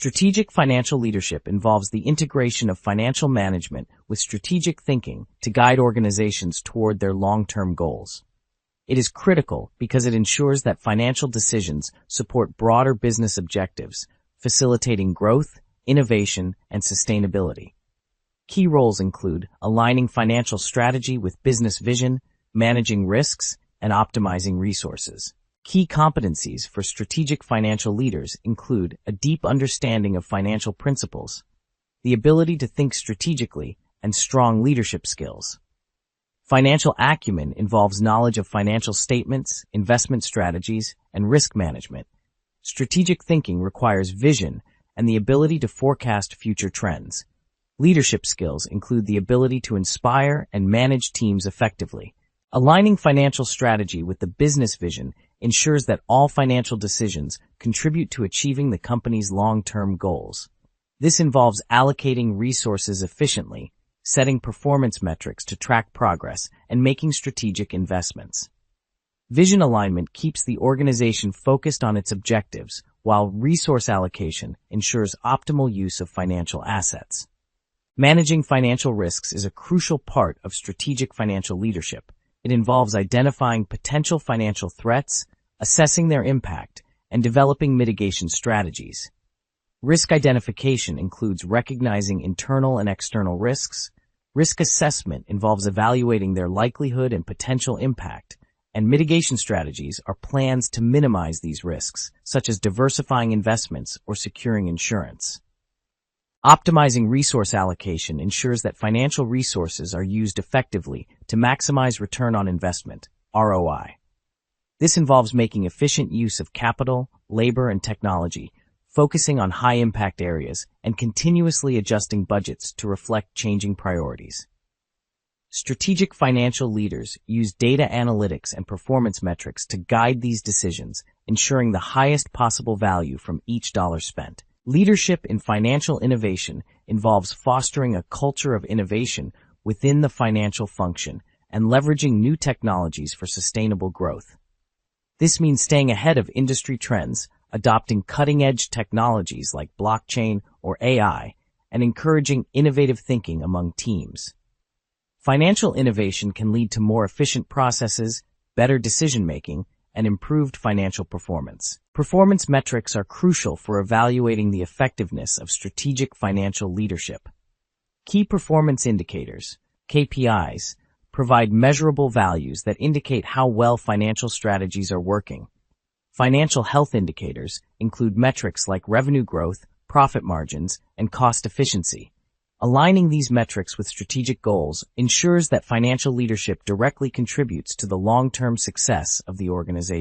Strategic financial leadership involves the integration of financial management with strategic thinking to guide organizations toward their long-term goals. It is critical because it ensures that financial decisions support broader business objectives, facilitating growth, innovation, and sustainability. Key roles include aligning financial strategy with business vision, managing risks, and optimizing resources. Key competencies for strategic financial leaders include a deep understanding of financial principles, the ability to think strategically, and strong leadership skills. Financial acumen involves knowledge of financial statements, investment strategies, and risk management. Strategic thinking requires vision and the ability to forecast future trends. Leadership skills include the ability to inspire and manage teams effectively. Aligning financial strategy with the business vision ensures that all financial decisions contribute to achieving the company's long-term goals. This involves allocating resources efficiently, setting performance metrics to track progress, and making strategic investments. Vision alignment keeps the organization focused on its objectives, while resource allocation ensures optimal use of financial assets. Managing financial risks is a crucial part of strategic financial leadership. It involves identifying potential financial threats, assessing their impact, and developing mitigation strategies. Risk identification includes recognizing internal and external risks. Risk assessment involves evaluating their likelihood and potential impact, and mitigation strategies are plans to minimize these risks, such as diversifying investments or securing insurance. Optimizing resource allocation ensures that financial resources are used effectively to maximize return on investment, ROI. This involves making efficient use of capital, labor, and technology, focusing on high-impact areas, and continuously adjusting budgets to reflect changing priorities. Strategic financial leaders use data analytics and performance metrics to guide these decisions, ensuring the highest possible value from each dollar spent. Leadership in financial innovation involves fostering a culture of innovation within the financial function and leveraging new technologies for sustainable growth. This means staying ahead of industry trends, adopting cutting-edge technologies like blockchain or AI, and encouraging innovative thinking among teams. Financial innovation can lead to more efficient processes, better decision-making, and improved financial performance. Performance metrics are crucial for evaluating the effectiveness of strategic financial leadership. Key performance indicators, KPIs, provide measurable values that indicate how well financial strategies are working. Financial health indicators include metrics like revenue growth, profit margins, and cost efficiency. Aligning these metrics with strategic goals ensures that financial leadership directly contributes to the long-term success of the organization.